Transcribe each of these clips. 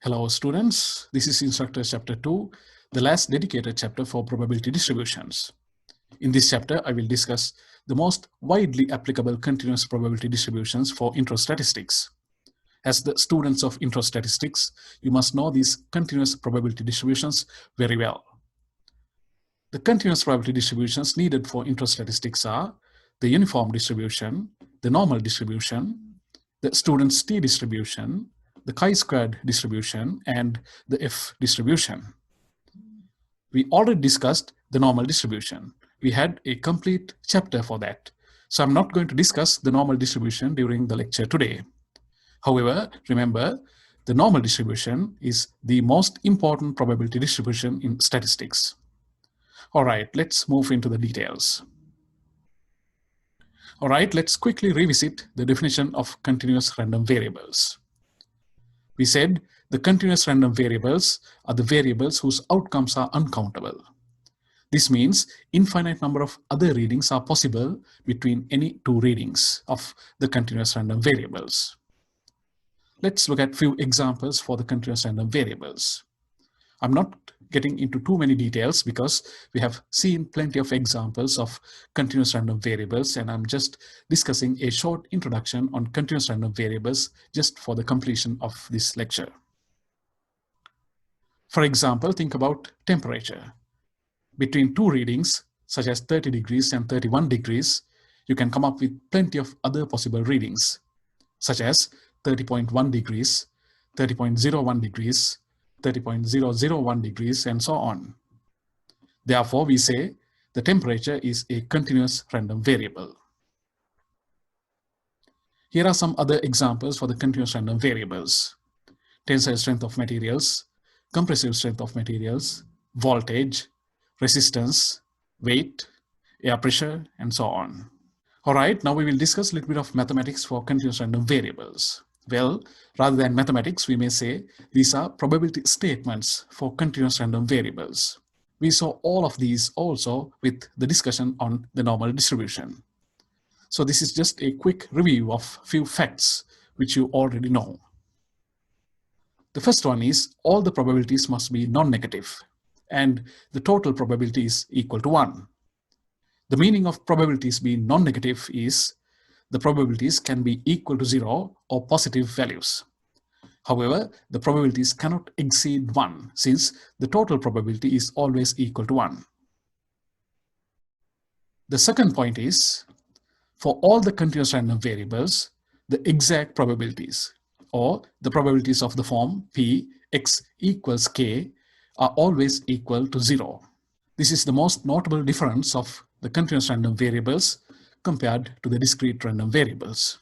Hello students, this is Instructor Chapter 2, the last dedicated chapter for probability distributions. In this chapter, I will discuss the most widely applicable continuous probability distributions for intro statistics. As the students of intro statistics, you must know these continuous probability distributions very well. The continuous probability distributions needed for intro statistics are the uniform distribution, the normal distribution, the student's t distribution, the chi-squared distribution, and the F distribution. We already discussed the normal distribution. We had a complete chapter for that. So I'm not going to discuss the normal distribution during the lecture today. However, remember, the normal distribution is the most important probability distribution in statistics. All right, let's move into the details. All right, let's quickly revisit the definition of continuous random variables. We said the continuous random variables are the variables whose outcomes are uncountable. This means infinite number of other readings are possible between any two readings of the continuous random variables. Let's look at a few examples for the continuous random variables. I'm not getting into too many details because we have seen plenty of examples of continuous random variables, and I'm just discussing a short introduction on continuous random variables just for the completion of this lecture. For example, think about temperature. Between two readings, such as 30 degrees and 31 degrees, you can come up with plenty of other possible readings, such as 30.1 degrees, 30.01 degrees, 30.001 degrees, and so on. Therefore, we say the temperature is a continuous random variable. Here are some other examples for the continuous random variables: tensile strength of materials, compressive strength of materials, voltage, resistance, weight, air pressure, and so on. All right, now we will discuss a little bit of mathematics for continuous random variables. Well, rather than mathematics, we may say these are probability statements for continuous random variables. We saw all of these also with the discussion on the normal distribution. So this is just a quick review of few facts which you already know. The first one is all the probabilities must be non-negative, and the total probability is equal to 1. The meaning of probabilities being non-negative is the probabilities can be equal to 0 or positive values. However, the probabilities cannot exceed 1 since the total probability is always equal to 1. The second point is, for all the continuous random variables, the exact probabilities, or the probabilities of the form P x equals k, are always equal to 0. This is the most notable difference of the continuous random variables compared to the discrete random variables.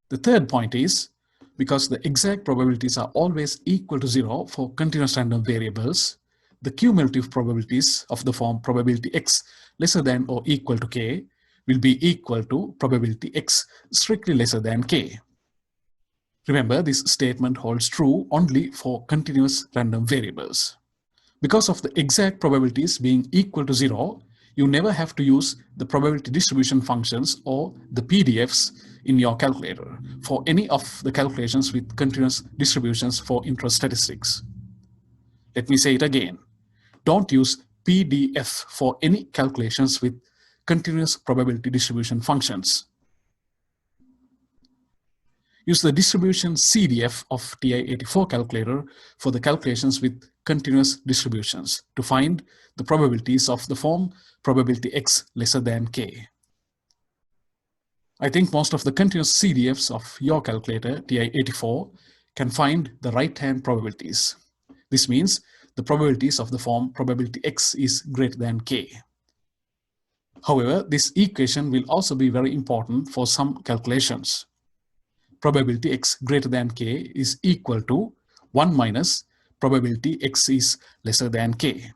The third point is, because the exact probabilities are always equal to 0 for continuous random variables, the cumulative probabilities of the form probability x lesser than or equal to k will be equal to probability x strictly lesser than k. Remember, this statement holds true only for continuous random variables. Because of the exact probabilities being equal to 0, you never have to use the probability distribution functions or the PDFs in your calculator for any of the calculations with continuous distributions for intro statistics. Let me say it again. Don't use PDF for any calculations with continuous probability distribution functions. Use the distribution CDF of TI-84 calculator for the calculations with continuous distributions to find the probabilities of the form probability x lesser than k. I think most of the continuous CDFs of your calculator, TI-84, can find the right-hand probabilities. This means the probabilities of the form probability x is greater than k. However, this equation will also be very important for some calculations. Probability x greater than k is equal to 1 minus probability x is lesser than k.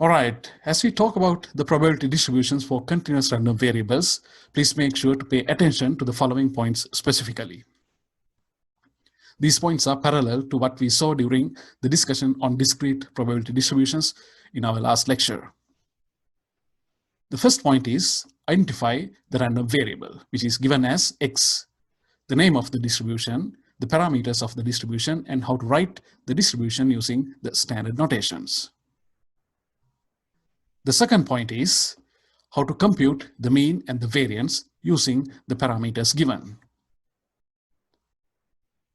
All right, as we talk about the probability distributions for continuous random variables, please make sure to pay attention to the following points specifically. These points are parallel to what we saw during the discussion on discrete probability distributions in our last lecture. The first point is, identify the random variable, which is given as x, the name of the distribution, the parameters of the distribution, and how to write the distribution using the standard notations. The second point is how to compute the mean and the variance using the parameters given.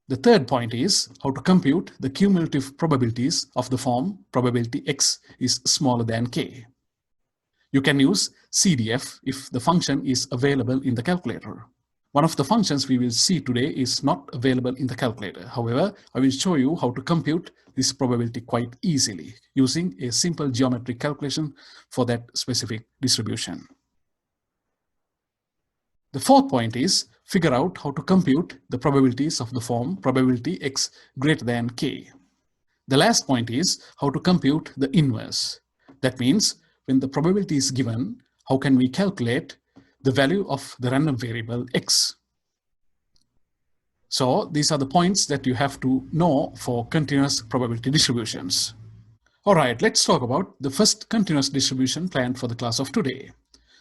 The third point is how to compute the cumulative probabilities of the form probability x is smaller than k. You can use CDF if the function is available in the calculator. One of the functions we will see today is not available in the calculator. However, I will show you how to compute this probability quite easily using a simple geometric calculation for that specific distribution. The fourth point is figure out how to compute the probabilities of the form probability x greater than k. The last point is how to compute the inverse. That means when the probability is given, how can we calculate the value of the random variable x? So these are the points that you have to know for continuous probability distributions. All right, let's talk about the first continuous distribution planned for the class of today,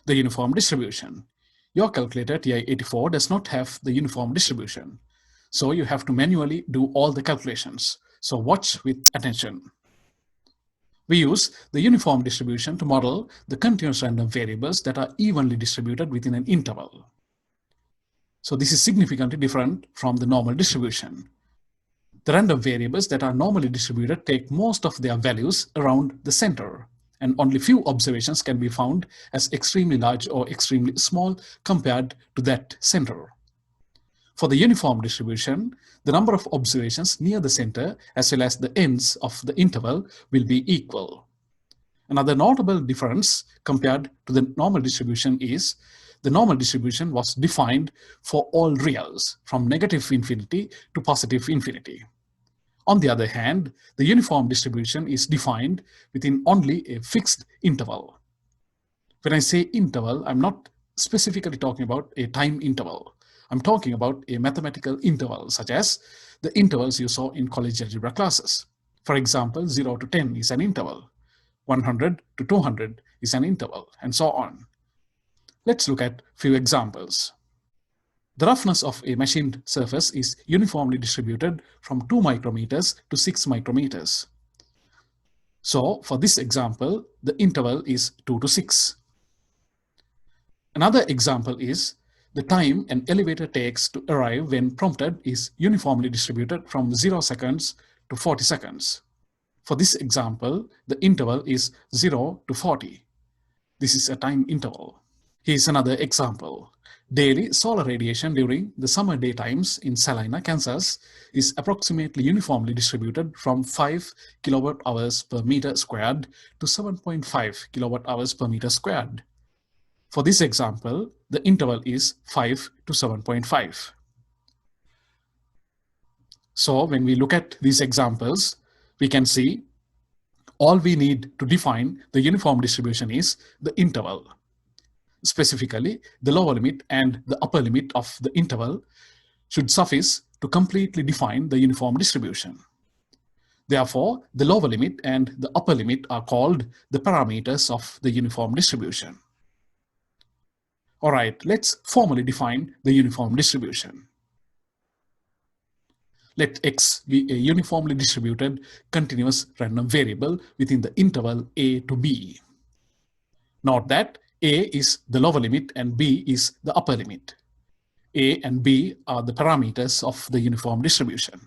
the uniform distribution. Your calculator TI-84 does not have the uniform distribution, so you have to manually do all the calculations. So watch with attention. We use the uniform distribution to model the continuous random variables that are evenly distributed within an interval. So this is significantly different from the normal distribution. The random variables that are normally distributed take most of their values around the center, and only few observations can be found as extremely large or extremely small compared to that center. For the uniform distribution, the number of observations near the center as well as the ends of the interval will be equal. Another notable difference compared to the normal distribution is the normal distribution was defined for all reals from negative infinity to positive infinity. On the other hand, the uniform distribution is defined within only a fixed interval. When I say interval, I'm not specifically talking about a time interval. I'm talking about a mathematical interval, such as the intervals you saw in college algebra classes. For example, 0 to 10 is an interval, 100 to 200 is an interval, and so on. Let's look at a few examples. The roughness of a machined surface is uniformly distributed from 2 micrometers to 6 micrometers. So for this example, the interval is 2 to 6. Another example is the time an elevator takes to arrive when prompted is uniformly distributed from 0 seconds to 40 seconds. For this example, the interval is 0 to 40. This is a time interval. Here's another example. Daily solar radiation during the summer daytimes in Salina, Kansas is approximately uniformly distributed from 5 kilowatt hours per meter squared to 7.5 kilowatt hours per meter squared. For this example, the interval is 5 to 7.5. So when we look at these examples, we can see all we need to define the uniform distribution is the interval. Specifically, the lower limit and the upper limit of the interval should suffice to completely define the uniform distribution. Therefore, the lower limit and the upper limit are called the parameters of the uniform distribution. All right, let's formally define the uniform distribution. Let x be a uniformly distributed continuous random variable within the interval a to b. Note that a is the lower limit and b is the upper limit. A and b are the parameters of the uniform distribution.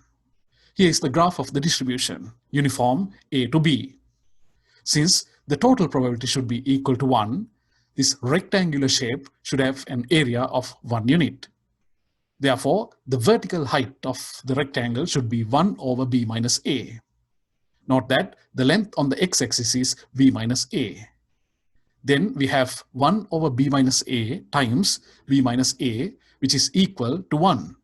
Here is the graph of the distribution, uniform a to b. Since the total probability should be equal to 1, this rectangular shape should have an area of 1 unit. Therefore, the vertical height of the rectangle should be 1 over b minus a. Note that the length on the x-axis is b minus a. Then we have 1 over b minus a times b minus a, which is equal to 1.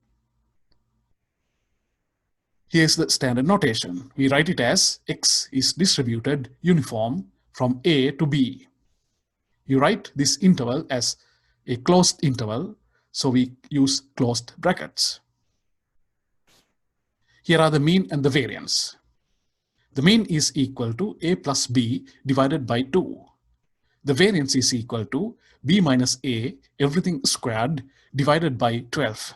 Here's the standard notation. We write it as x is distributed uniform from a to b. You write this interval as a closed interval, so we use closed brackets. Here are the mean and the variance. The mean is equal to a plus b divided by 2. the variance is equal to b minus a, everything squared, divided by 12.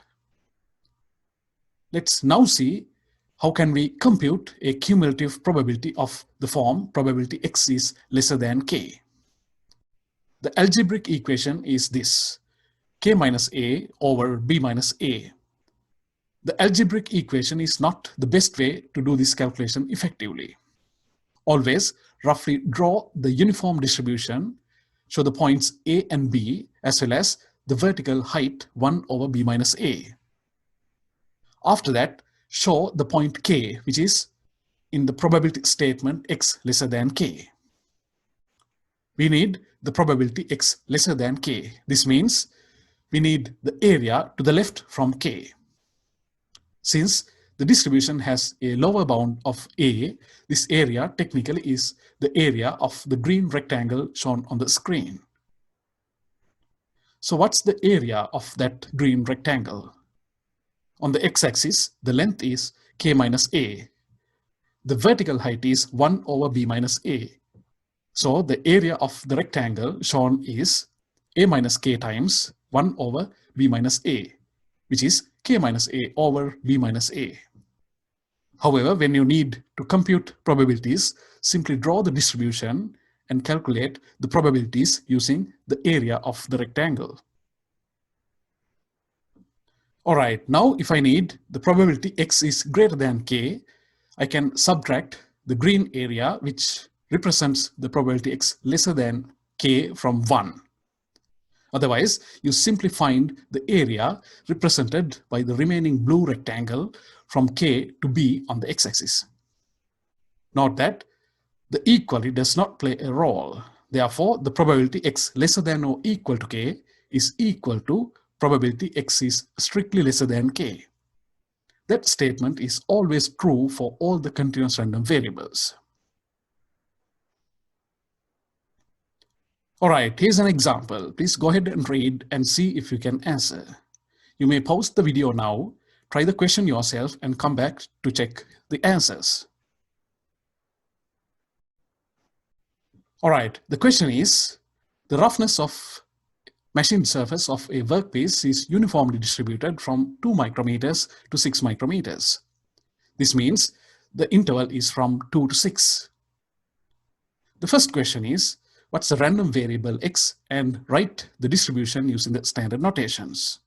Let's now see how can we compute a cumulative probability of the form probability x is lesser than k. The algebraic equation is this: k minus a over b minus a. The algebraic equation is not the best way to do this calculation effectively. Always roughly draw the uniform distribution, show the points a and b, as well as the vertical height 1 over b minus a. After that, show the point k, which is in the probability statement x lesser than k. We need the probability x lesser than k. This means we need the area to the left from k. Since the distribution has a lower bound of a, this area technically is the area of the green rectangle shown on the screen. So what's the area of that green rectangle? On the x-axis, the length is k minus a. The vertical height is 1 over b minus a. So the area of the rectangle shown is a minus k times 1 over b minus a, which is k minus a over b minus a. However, when you need to compute probabilities, simply draw the distribution and calculate the probabilities using the area of the rectangle. All right, now if I need the probability x is greater than k, I can subtract the green area, which represents the probability x lesser than k, from 1. Otherwise, you simply find the area represented by the remaining blue rectangle from k to b on the x-axis. Note that the equally does not play a role. Therefore, the probability x lesser than or equal to k is equal to probability x is strictly lesser than k. That statement is always true for all the continuous random variables. All right, here's an example. Please go ahead and read and see if you can answer. You may pause the video now, try the question yourself, and come back to check the answers. All right, the question is, the roughness of machined surface of a workpiece is uniformly distributed from 2 micrometers to 6 micrometers. This means the interval is from 2 to 6. The first question is, what's the random variable x, and write the distribution using the standard notations.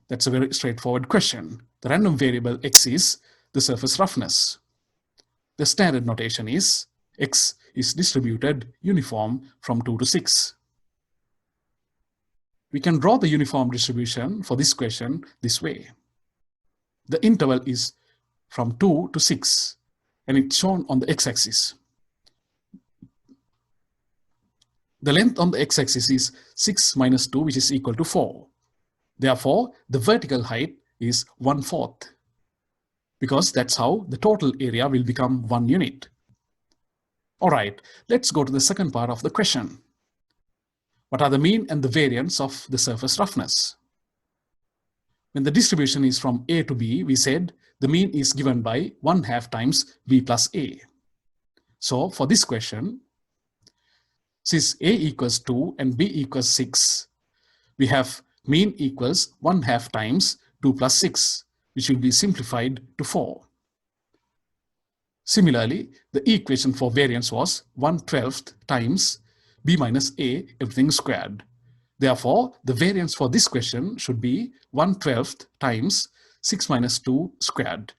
That's a very straightforward question. The random variable x is the surface roughness. The standard notation is x is distributed uniform from 2 to 6. We can draw the uniform distribution for this question this way. The interval is from 2 to 6, and it's shown on the x-axis. The length on the x-axis is 6 minus 2, which is equal to 4. Therefore, the vertical height is 1/4, because that's how the total area will become 1 unit. All right, let's go to the second part of the question. What are the mean and the variance of the surface roughness? When the distribution is from A to B, we said the mean is given by 1/2 times B plus A. So for this question, since A equals 2 and B equals 6, we have mean equals 1/2 times 2 plus 6, which will be simplified to 4. Similarly, the equation for variance was 1/12 times b minus a, everything squared. Therefore, the variance for this question should be 1/12 times 6 minus 2 squared,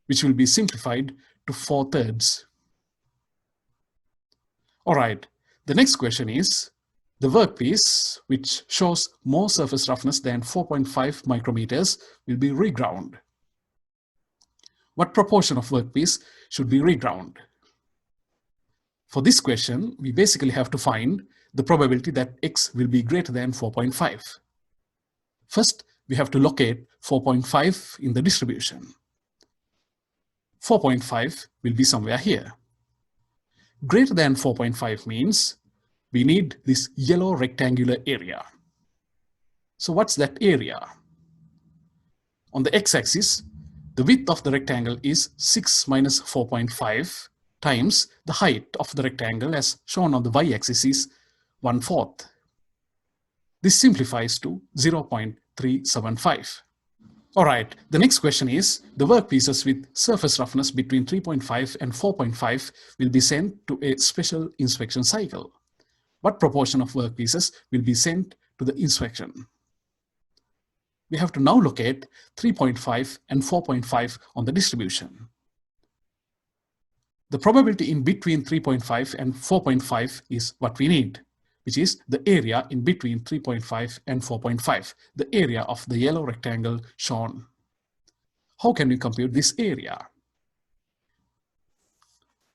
which will be simplified to 4/3. All right, the next question is, the workpiece, which shows more surface roughness than 4.5 micrometers, will be reground. What proportion of workpiece should be reground? For this question, we basically have to find the probability that x will be greater than 4.5. First, we have to locate 4.5 in the distribution. 4.5 will be somewhere here. Greater than 4.5 means we need this yellow rectangular area. So what's that area? On the x-axis, the width of the rectangle is 6 minus 4.5 times the height of the rectangle, as shown on the y-axis, is 1/4. This simplifies to 0.375. All right, the next question is, the workpieces with surface roughness between 3.5 and 4.5 will be sent to a special inspection cycle. What proportion of workpieces will be sent to the inspection? We have to now locate 3.5 and 4.5 on the distribution. The probability in between 3.5 and 4.5 is what we need, which is the area in between 3.5 and 4.5, the area of the yellow rectangle shown. How can we compute this area?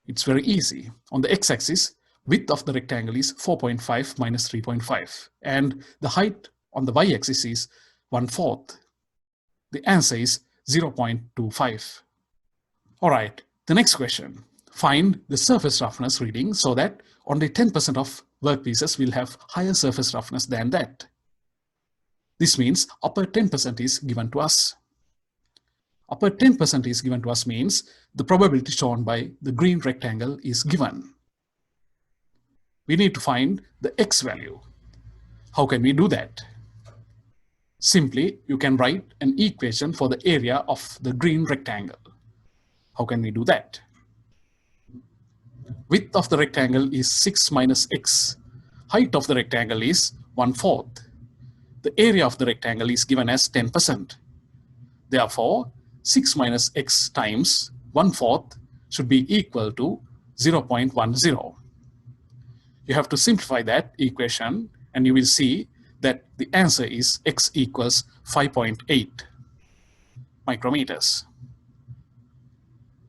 It's very easy. On the x-axis, width of the rectangle is 4.5 minus 3.5, and the height on the y-axis is 1/4. The answer is 0.25. All right, the next question. Find the surface roughness reading so that only 10% of workpieces will have higher surface roughness than that. This means upper 10% is given to us. Upper 10% is given to us means the probability shown by the green rectangle is given. We need to find the x value. How can we do that? Simply, you can write an equation for the area of the green rectangle. How can we do that? Width of the rectangle is 6 minus x. Height of the rectangle is 1/4. The area of the rectangle is given as 10%. Therefore, 6 minus x times 1/4 should be equal to 0.10. You have to simplify that equation and you will see that the answer is x equals 5.8 micrometers.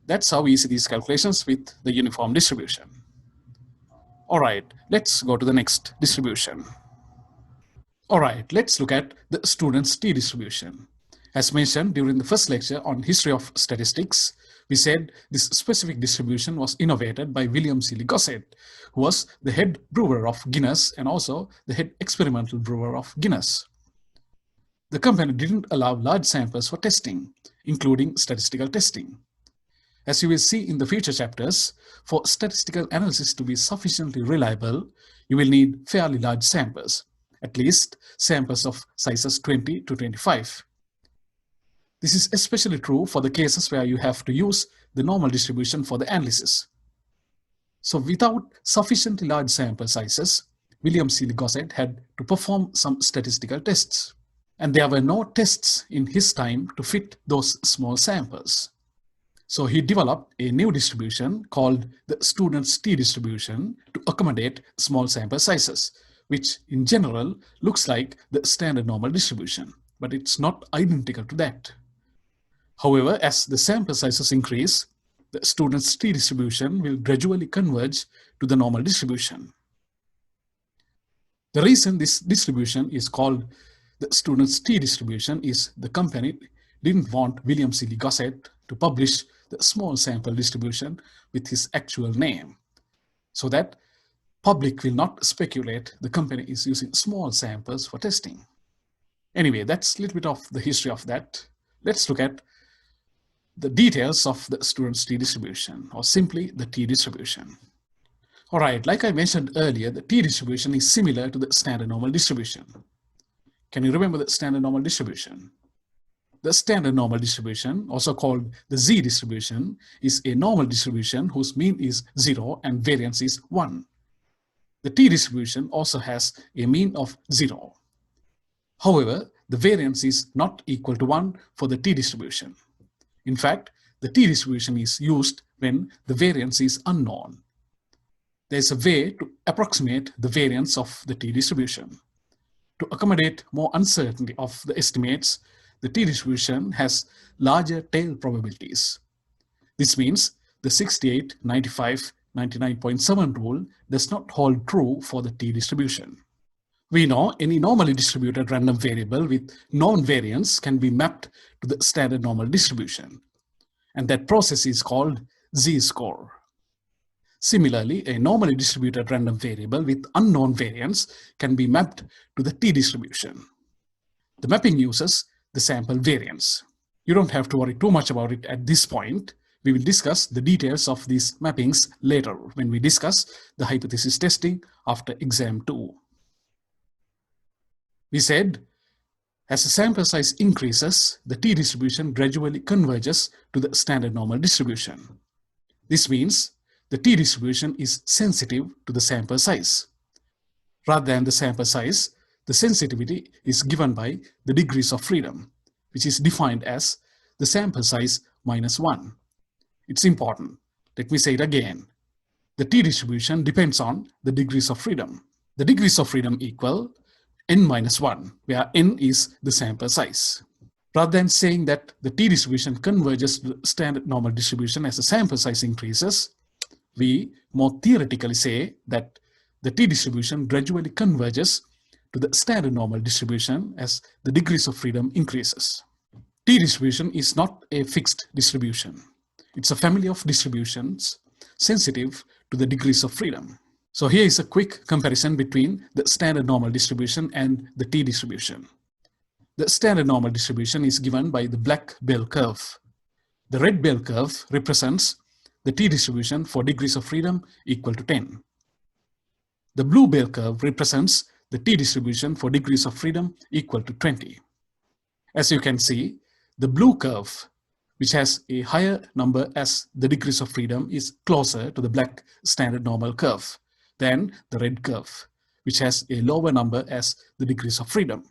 That's how we see these calculations with the uniform distribution. All right, let's go to the next distribution. All right, let's look at the student's t-distribution. As mentioned during the first lecture on history of statistics, we said this specific distribution was innovated by William Seeley Gosset, who was the head brewer of Guinness and also the head experimental brewer of Guinness. The company didn't allow large samples for testing, including statistical testing. As you will see in the future chapters, for statistical analysis to be sufficiently reliable, you will need fairly large samples, at least samples of sizes 20 to 25. This is especially true for the cases where you have to use the normal distribution for the analysis. So without sufficiently large sample sizes, William Seeley Gosset had to perform some statistical tests. And there were no tests in his time to fit those small samples. So he developed a new distribution called the student's t-distribution to accommodate small sample sizes, which in general looks like the standard normal distribution, but it's not identical to that. However, as the sample sizes increase, the student's t-distribution will gradually converge to the normal distribution. The reason this distribution is called the student's t-distribution is the company didn't want William Seeley Gosset to publish the small sample distribution with his actual name, so that public will not speculate the company is using small samples for testing. Anyway, that's a little bit of the history of that. Let's look at the details of the student's t-distribution, or simply the t-distribution. All right, like I mentioned earlier, the t-distribution is similar to the standard normal distribution. Can you remember the standard normal distribution? The standard normal distribution, also called the z-distribution, is a normal distribution whose mean is 0 and variance is 1. The t-distribution also has a mean of 0. However, the variance is not equal to 1 for the t-distribution. In fact, the t-distribution is used when the variance is unknown. There is a way to approximate the variance of the t-distribution. To accommodate more uncertainty of the estimates, the t-distribution has larger tail probabilities. This means the 68, 95, 99.7 rule does not hold true for the t-distribution. We know any normally distributed random variable with known variance can be mapped to the standard normal distribution, and that process is called z-score. Similarly, a normally distributed random variable with unknown variance can be mapped to the t-distribution. The mapping uses the sample variance. You don't have to worry too much about it at this point. We will discuss the details of these mappings later when we discuss the hypothesis testing after exam 2. We said, as the sample size increases, the t-distribution gradually converges to the standard normal distribution. This means the t-distribution is sensitive to the sample size. Rather than the sample size, the sensitivity is given by the degrees of freedom, which is defined as the sample size minus 1. It's important. Let me say it again. The t-distribution depends on the degrees of freedom. The degrees of freedom equal n minus 1, where n is the sample size. Rather than saying that the t-distribution converges to the standard normal distribution as the sample size increases, we more theoretically say that the t-distribution gradually converges to the standard normal distribution as the degrees of freedom increases. T-distribution is not a fixed distribution. It's a family of distributions sensitive to the degrees of freedom. So here is a quick comparison between the standard normal distribution and the t-distribution. The standard normal distribution is given by the black bell curve. The red bell curve represents the t-distribution for degrees of freedom equal to 10. The blue bell curve represents the t-distribution for degrees of freedom equal to 20. As you can see, the blue curve, which has a higher number as the degrees of freedom, is closer to the black standard normal curve than the red curve, which has a lower number as the degrees of freedom.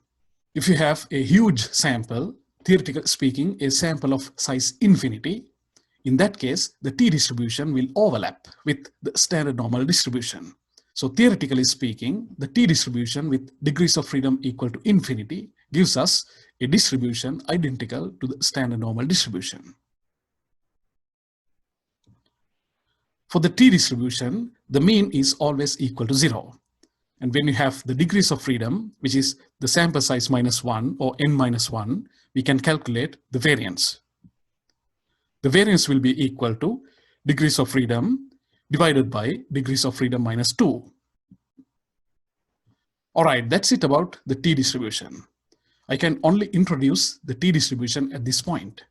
If you have a huge sample, theoretically speaking, a sample of size infinity, in that case, the t-distribution will overlap with the standard normal distribution. So theoretically speaking, the t-distribution with degrees of freedom equal to infinity gives us a distribution identical to the standard normal distribution. For the t-distribution, the mean is always equal to 0. And when you have the degrees of freedom, which is the sample size minus 1 or n minus 1, we can calculate the variance. The variance will be equal to degrees of freedom divided by degrees of freedom minus 2. All right, that's it about the t-distribution. I can only introduce the t-distribution at this point.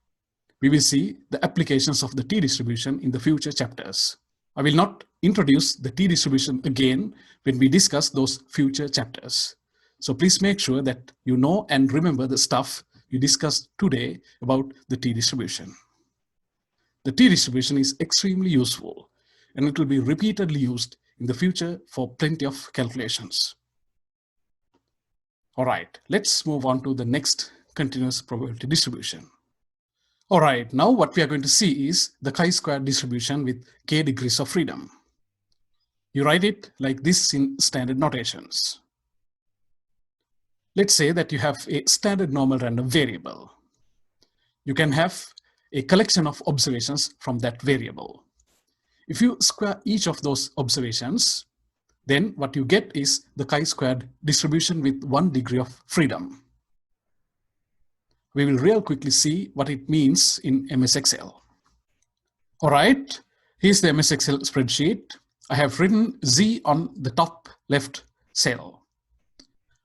We will see the applications of the t-distribution in the future chapters. I will not introduce the t-distribution again when we discuss those future chapters. So please make sure that you know and remember the stuff we discussed today about the t-distribution. The t-distribution is extremely useful, and it will be repeatedly used in the future for plenty of calculations. All right, let's move on to the next continuous probability distribution. All right, now what we are going to see is the chi-square distribution with k degrees of freedom. You write it like this in standard notations. Let's say that you have a standard normal random variable. You can have a collection of observations from that variable. If you square each of those observations, then what you get is the chi-squared distribution with 1 degree of freedom. We will real quickly see what it means in MS Excel. All right, here's the MS Excel spreadsheet. I have written Z on the top left cell.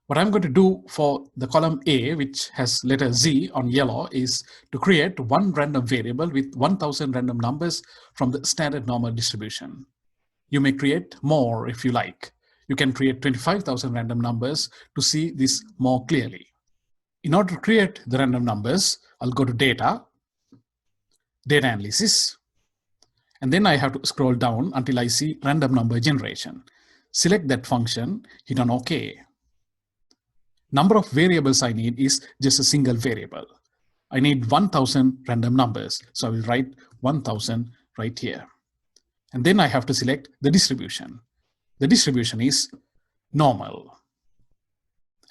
What I'm going to do for the column A, which has letter Z on yellow, is to create one random variable with 1000 random numbers from the standard normal distribution. You may create more if you like. You can create 25,000 random numbers to see this more clearly. In order to create the random numbers, I'll go to Data, Data Analysis, and then I have to scroll down until I see Random Number Generation. Select that function, hit on OK. Number of variables I need is just a single variable. I need 1000 random numbers, so I will write 1000 right here. And then I have to select the distribution. The distribution is normal.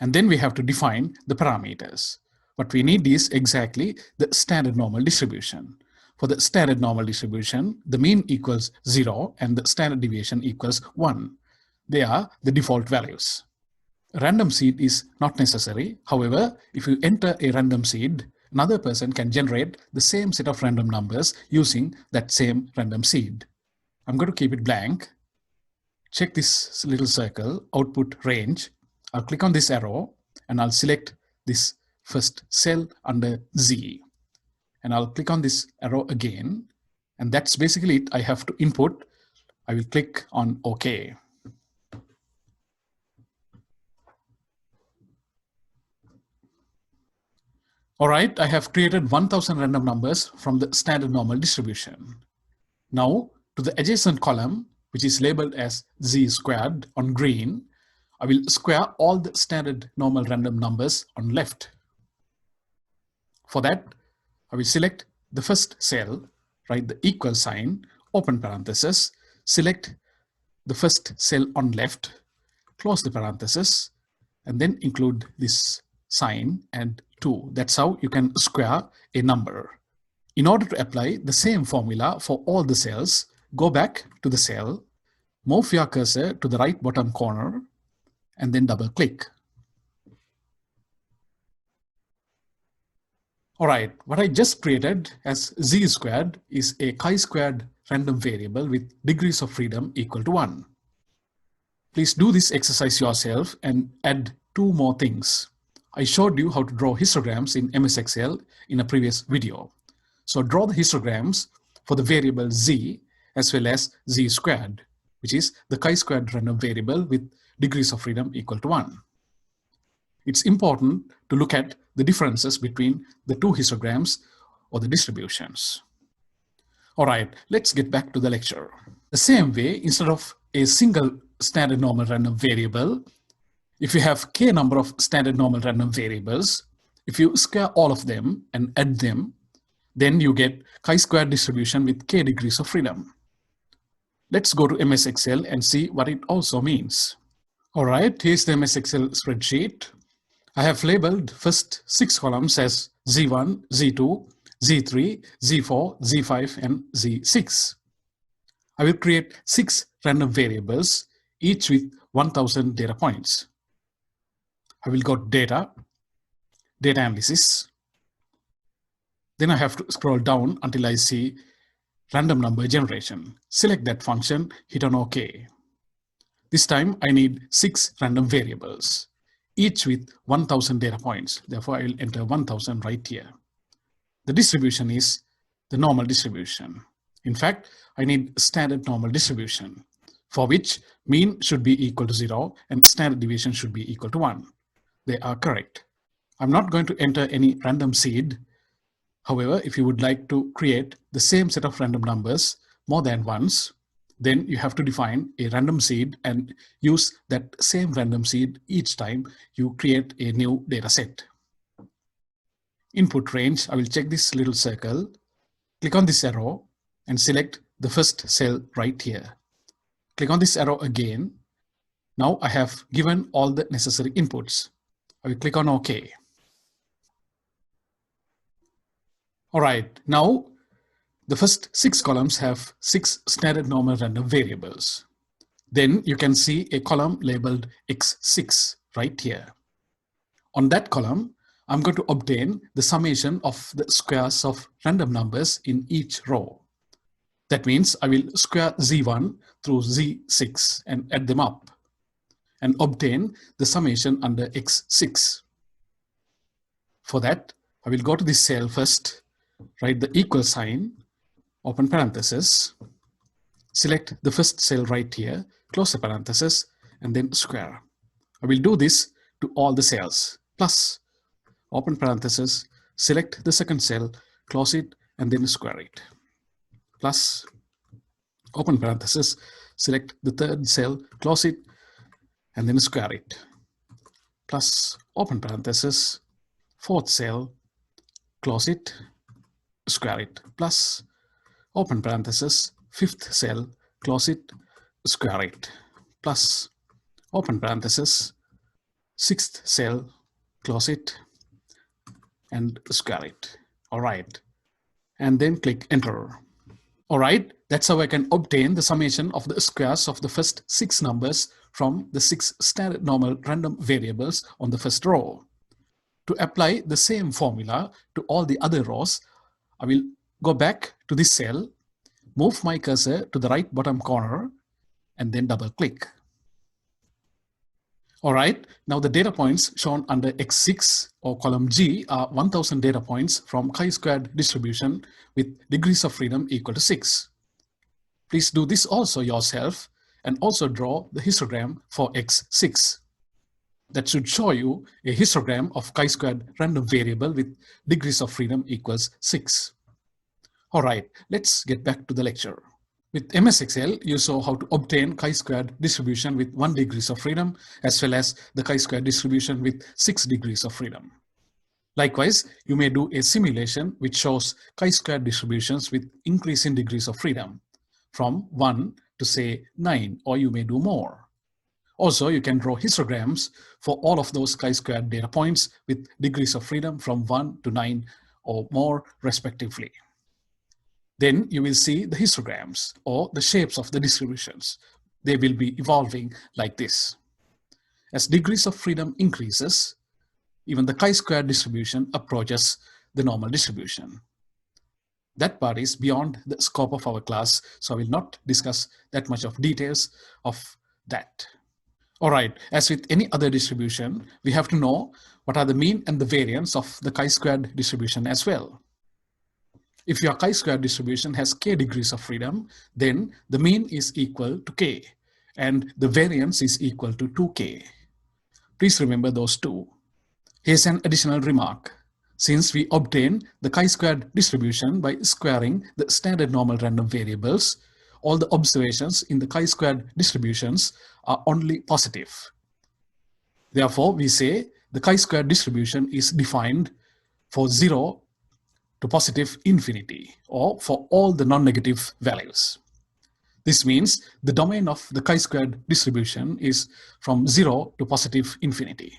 And then we have to define the parameters. What we need is exactly the standard normal distribution. For the standard normal distribution, the mean equals 0 and the standard deviation equals 1. They are the default values. A random seed is not necessary. However, if you enter a random seed, another person can generate the same set of random numbers using that same random seed. I'm going to keep it blank. Check this little circle, output range. I'll click on this arrow and I'll select this first cell under Z. And I'll click on this arrow again And that's basically it. I have to input. I will click on OK. All right, I have created 1000 random numbers from the standard normal distribution. Now, to the adjacent column, which is labeled as z squared on green, I will square all the standard normal random numbers on left. For that, I will select the first cell, write the equal sign, open parenthesis, select the first cell on left, close the parenthesis, and then include this sign and 2. That's how you can square a number. In order to apply the same formula for all the cells, go back to the cell, move your cursor to the right bottom corner, and then double click. All right, what I just created as z squared is a chi-squared random variable with degrees of freedom equal to 1. Please do this exercise yourself and add 2 more things. I showed you how to draw histograms in MS Excel in a previous video. So draw the histograms for the variable z as well as z squared, which is the chi-squared random variable with degrees of freedom equal to 1. It's important to look at the differences between the 2 histograms or the distributions. All right, let's get back to the lecture. The same way, instead of a single standard normal random variable, if you have k number of standard normal random variables, if you square all of them and add them, then you get chi-square distribution with k degrees of freedom. Let's go to MS Excel and see what it also means. All right, here's the MS Excel spreadsheet. I have labeled first 6 columns as Z1, Z2, Z3, Z4, Z5, and Z6. I will create 6 random variables, each with 1000 data points. I will go to Data, Data Analysis. Then I have to scroll down until I see Random Number Generation. Select that function, hit on OK. This time I need 6 random variables, each with 1000 data points. Therefore, I will enter 1000 right here. The distribution is the normal distribution. In fact, I need standard normal distribution, for which mean should be equal to 0 and standard deviation should be equal to 1. They are correct. I'm not going to enter any random seed. However, if you would like to create the same set of random numbers more than once, then you have to define a random seed and use that same random seed each time you create a new data set. Input range, I will check this little circle, click on this arrow and select the first cell right here. Click on this arrow again. Now I have given all the necessary inputs. I will click on OK. All right, now the first 6 columns have 6 standard normal random variables. Then you can see a column labeled X6 right here. On that column, I'm going to obtain the summation of the squares of random numbers in each row. That means I will square Z1 through Z6 and add them up and obtain the summation under X6. For that, I will go to this cell first, write the equal sign, open parenthesis, select the first cell right here, close the parenthesis, and then square. I will do this to all the cells, plus, open parenthesis, select the second cell, close it, and then square it. Plus, open parenthesis, select the third cell, close it, and then square it. Plus, open parenthesis, fourth cell, close it, square it. Plus, open parenthesis, fifth cell, close it, square it. Plus, open parenthesis, sixth cell, close it, and square it. All right. And then click Enter. All right. That's how I can obtain the summation of the squares of the first 6 numbers from the 6 standard normal random variables on the first row. To apply the same formula to all the other rows, I will go back to this cell, move my cursor to the right bottom corner, and then double click. All right, now the data points shown under X6 or column G are 1000 data points from chi-squared distribution with degrees of freedom equal to 6. Please do this also yourself and also draw the histogram for X6. That should show you a histogram of chi-squared random variable with degrees of freedom equals 6. All right, let's get back to the lecture. With MS Excel, you saw how to obtain chi-squared distribution with 1 degrees of freedom, as well as the chi-squared distribution with 6 degrees of freedom. Likewise, you may do a simulation which shows chi-squared distributions with increasing degrees of freedom from 1 to say 9, or you may do more. Also, you can draw histograms for all of those chi-squared data points with degrees of freedom from 1 to 9 or more respectively. Then you will see the histograms or the shapes of the distributions. They will be evolving like this. As degrees of freedom increases, even the chi-square distribution approaches the normal distribution. That part is beyond the scope of our class, so I will not discuss that much of details of that. All right, as with any other distribution, we have to know what are the mean and the variance of the chi-squared distribution as well. If your chi-square distribution has k degrees of freedom, then the mean is equal to k, and the variance is equal to 2k. Please remember those two. Here's an additional remark. Since we obtain the chi-squared distribution by squaring the standard normal random variables, all the observations in the chi-squared distributions are only positive. Therefore, we say the chi-squared distribution is defined for 0 to positive infinity, or for all the non-negative values. This means the domain of the chi-squared distribution is from 0 to positive infinity.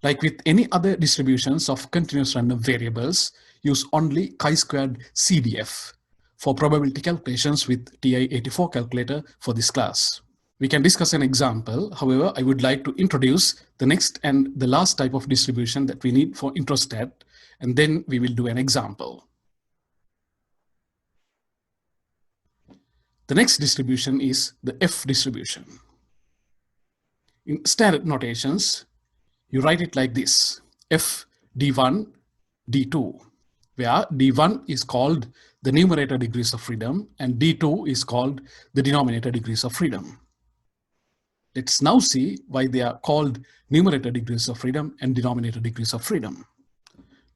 Like with any other distributions of continuous random variables, use only chi-squared CDF for probability calculations with TI-84 calculator for this class. We can discuss an example. However, I would like to introduce the next and the last type of distribution that we need for Introstat, and then we will do an example. The next distribution is the F distribution. In standard notations, you write it like this: F D1, D2, where D1 is called the numerator degrees of freedom and D2 is called the denominator degrees of freedom. Let's now see why they are called numerator degrees of freedom and denominator degrees of freedom.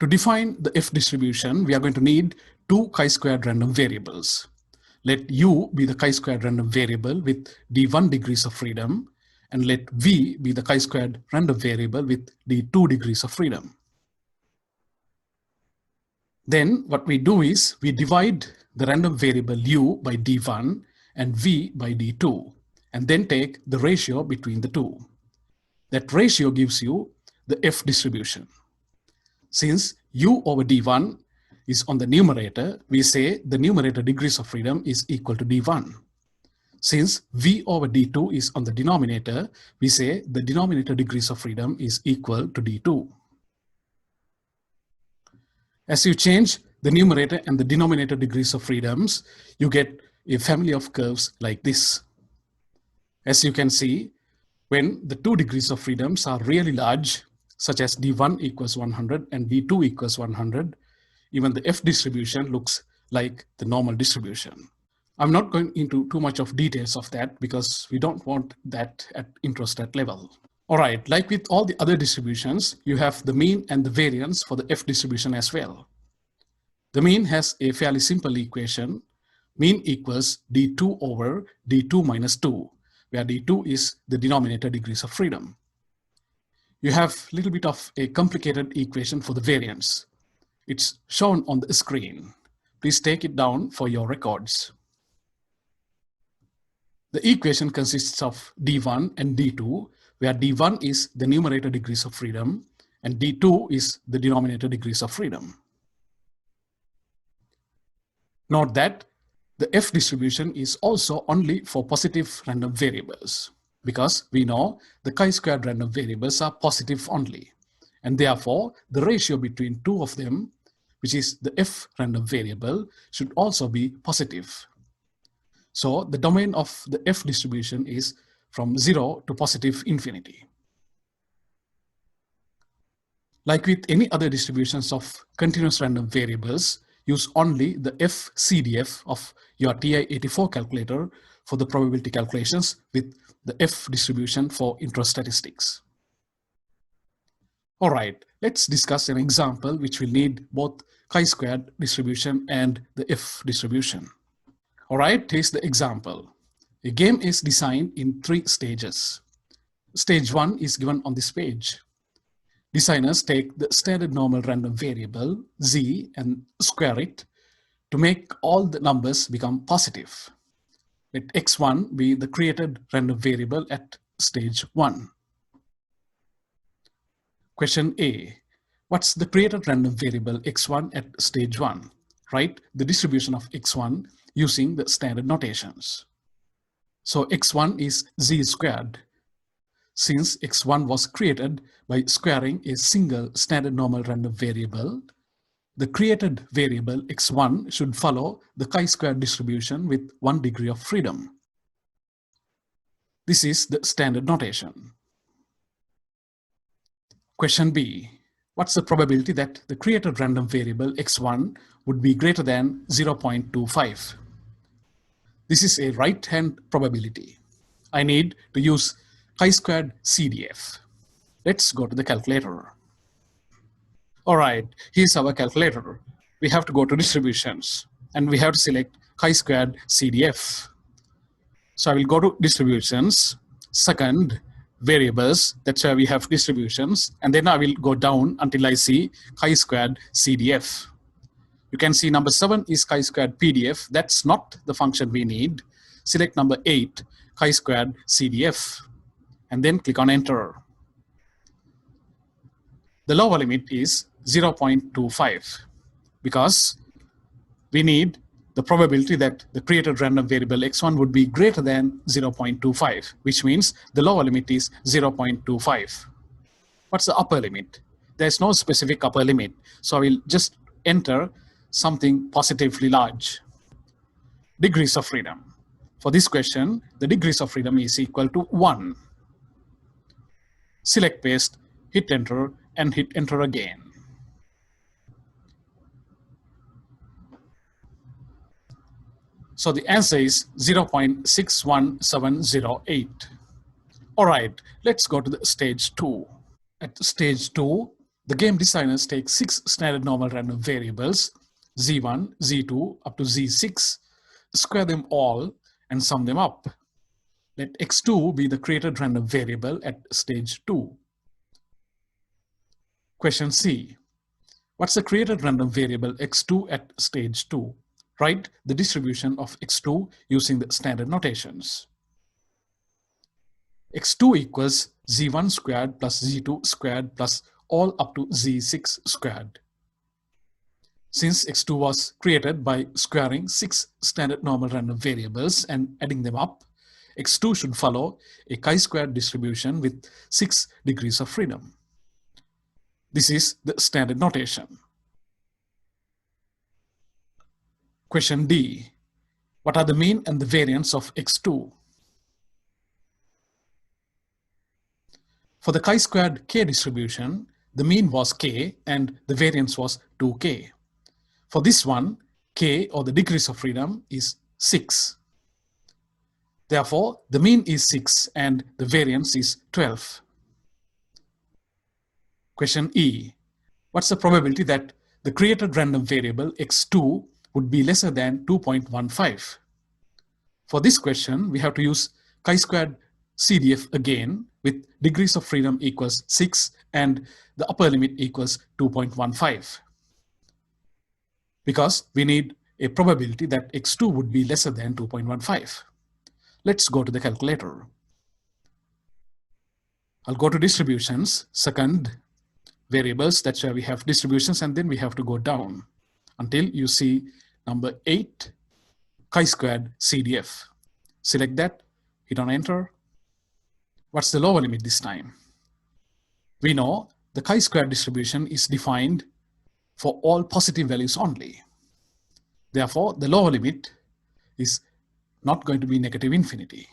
To define the F distribution, we are going to need two chi-squared random variables. Let U be the chi-squared random variable with D1 degrees of freedom, and let V be the chi-squared random variable with D2 degrees of freedom. Then what we do is we divide the random variable U by D1 and V by D2, and then take the ratio between the two. That ratio gives you the F distribution. Since U over D1 is on the numerator, we say the numerator degrees of freedom is equal to D1. Since V over D2 is on the denominator, we say the denominator degrees of freedom is equal to D2. As you change the numerator and the denominator degrees of freedoms, you get a family of curves like this. As you can see, when the 2 degrees of freedoms are really large, such as D1 equals 100 and D2 equals 100, even the F distribution looks like the normal distribution. I'm not going into too much of details of that because we don't want that at Introstat level. All right, like with all the other distributions, you have the mean and the variance for the F distribution as well. The mean has a fairly simple equation. Mean equals D2 over D2 minus 2, where D2 is the denominator degrees of freedom. You have a little bit of a complicated equation for the variance. It's shown on the screen. Please take it down for your records. The equation consists of D1 and D2, where D1 is the numerator degrees of freedom and D2 is the denominator degrees of freedom. Note that the F distribution is also only for positive random variables, because we know the chi-squared random variables are positive only, and therefore the ratio between two of them, which is the F random variable, should also be positive. So the domain of the F distribution is from 0 to positive infinity. Like with any other distributions of continuous random variables, use only the FCDF of your TI-84 calculator for the probability calculations with the F distribution for interest statistics. All right, let's discuss an example which will need both chi-squared distribution and the F distribution. All right, here's the example. A game is designed in 3 stages. Stage 1 is given on this page. Designers take the standard normal random variable z and square it to make all the numbers become positive. Let x1 be the created random variable at stage 1. Question A. What's the created random variable x1 at stage 1? Write the distribution of x1 using the standard notations. So x1 is z squared. Since x1 was created by squaring a single standard normal random variable, the created variable x1 should follow the chi-square distribution with 1 degree of freedom. This is the standard notation. Question B. What's the probability that the created random variable x1 would be greater than 0.25? This is a right-hand probability. I need to use chi-squared CDF. Let's go to the calculator. All right, here's our calculator. We have to go to distributions and we have to select chi-squared CDF. So I will go to distributions, second, variables, that's where we have distributions, and then I will go down until I see chi-squared CDF. You can see number 7 is chi-squared PDF. That's not the function we need. Select number 8, chi-squared CDF, and then click on enter. The lower limit is 0.25 because we need the probability that the created random variable x1 would be greater than 0.25, which means the lower limit is 0.25. What's the upper limit? There's no specific upper limit, so I will just enter something positively large. Degrees of freedom. For this question, the degrees of freedom is equal to 1. Select paste, hit enter, and hit enter again. So the answer is 0.61708. All right, let's go to the stage 2. At stage 2, the game designers take 6 standard normal random variables, z1, z2, up to z6, square them all, and sum them up. Let x2 be the created random variable at stage 2. Question C. What's the created random variable x2 at stage 2? Write the distribution of x2 using the standard notations. x2 equals z1 squared plus z2 squared plus all up to z6 squared. Since x2 was created by squaring 6 standard normal random variables and adding them up, x2 should follow a chi-squared distribution with 6 degrees of freedom. This is the standard notation. Question D. What are the mean and the variance of x2? For the chi-squared k distribution, the mean was k and the variance was 2k. For this one, k, or the degrees of freedom, is 6. Therefore, the mean is 6 and the variance is 12. Question E. What's the probability that the created random variable x2 would be lesser than 2.15? For this question, we have to use chi-squared CDF again with degrees of freedom equals 6 and the upper limit equals 2.15. Because we need a probability that x2 would be lesser than 2.15. Let's go to the calculator. I'll go to distributions, second, variables, that's where we have distributions, and then we have to go down until you see number 8, chi-squared CDF. Select that, hit on enter. What's the lower limit this time? We know the chi-squared distribution is defined for all positive values only. Therefore, the lower limit is not going to be negative infinity.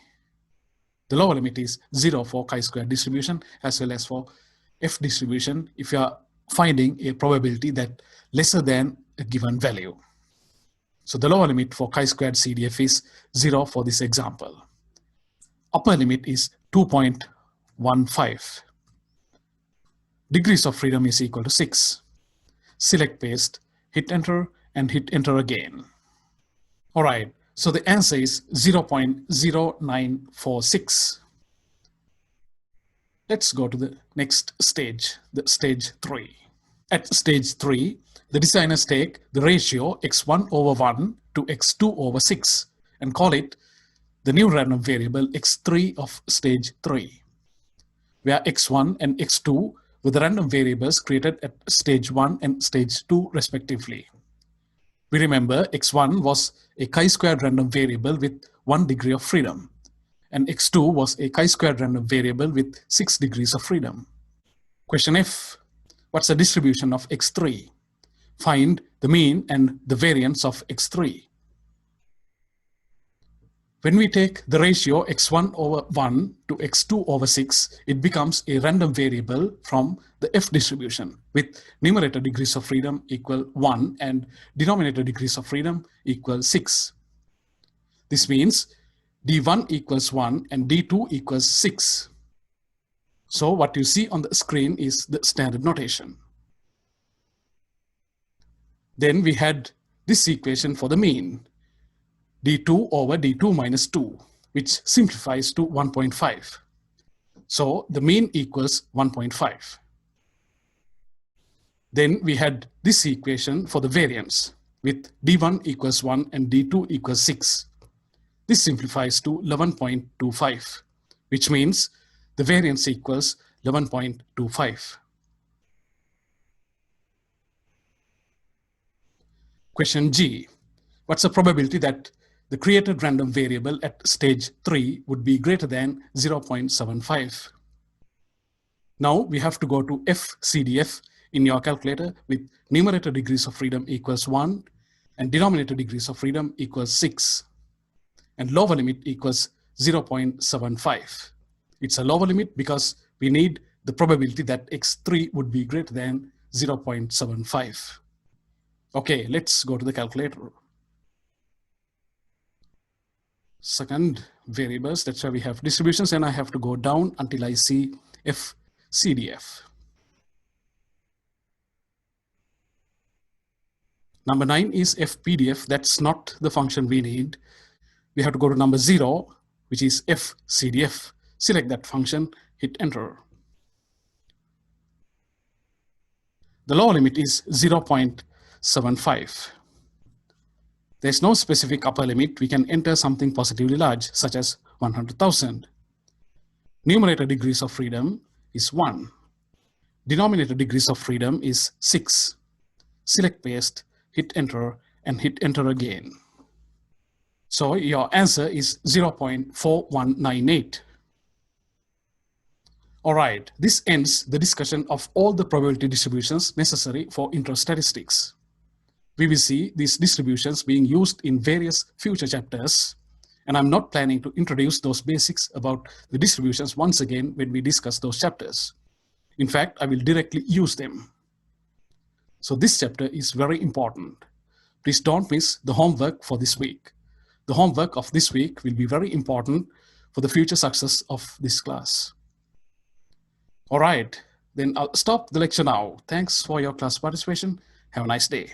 The lower limit is 0 for chi-square distribution as well as for F distribution if you are finding a probability that lesser than a given value. So the lower limit for chi-squared CDF is 0 for this example. Upper limit is 2.15. Degrees of freedom is equal to 6. Select paste, hit enter, and hit enter again. All right, so the answer is 0.0946. Let's go to the next stage, the stage 3. At stage 3, the designers take the ratio x1 over 1 to x2 over 6 and call it the new random variable x3 of stage 3, where x1 and x2 were the random variables created at stage 1 and stage 2 respectively. We remember x1 was a chi-squared random variable with 1 degree of freedom, and x2 was a chi-squared random variable with 6 degrees of freedom. Question F. What's the distribution of x3? Find the mean and the variance of x3. When we take the ratio x1 over 1 to x2 over 6, it becomes a random variable from the F distribution with numerator degrees of freedom equal 1 and denominator degrees of freedom equal 6. This means d1 equals 1 and d2 equals 6. So what you see on the screen is the standard notation. Then we had this equation for the mean, d2 over d2 minus 2, which simplifies to 1.5. So the mean equals 1.5. Then we had this equation for the variance with d1 equals 1 and d2 equals 6. This simplifies to 11.25, which means the variance equals 11.25. Question G. What's the probability that the created random variable at stage 3 would be greater than 0.75? Now we have to go to FCDF in your calculator with numerator degrees of freedom equals 1 and denominator degrees of freedom equals 6 and lower limit equals 0.75. It's a lower limit because we need the probability that x3 would be greater than 0.75. Okay, let's go to the calculator. Second variables, that's why we have distributions, and I have to go down until I see FCDF. Number 9 is FPDF. That's not the function we need. We have to go to number 0, which is FCDF. Select that function, hit enter. The lower limit is 0.75. There's no specific upper limit. We can enter something positively large, such as 100,000. Numerator degrees of freedom is 1. Denominator degrees of freedom is 6. Select paste, hit enter, and hit enter again. So your answer is 0.4198. All right, this ends the discussion of all the probability distributions necessary for intro statistics. We will see these distributions being used in various future chapters, and I'm not planning to introduce those basics about the distributions once again when we discuss those chapters. In fact, I will directly use them. So this chapter is very important. Please don't miss the homework for this week. The homework of this week will be very important for the future success of this class. All right, then I'll stop the lecture now. Thanks for your class participation. Have a nice day.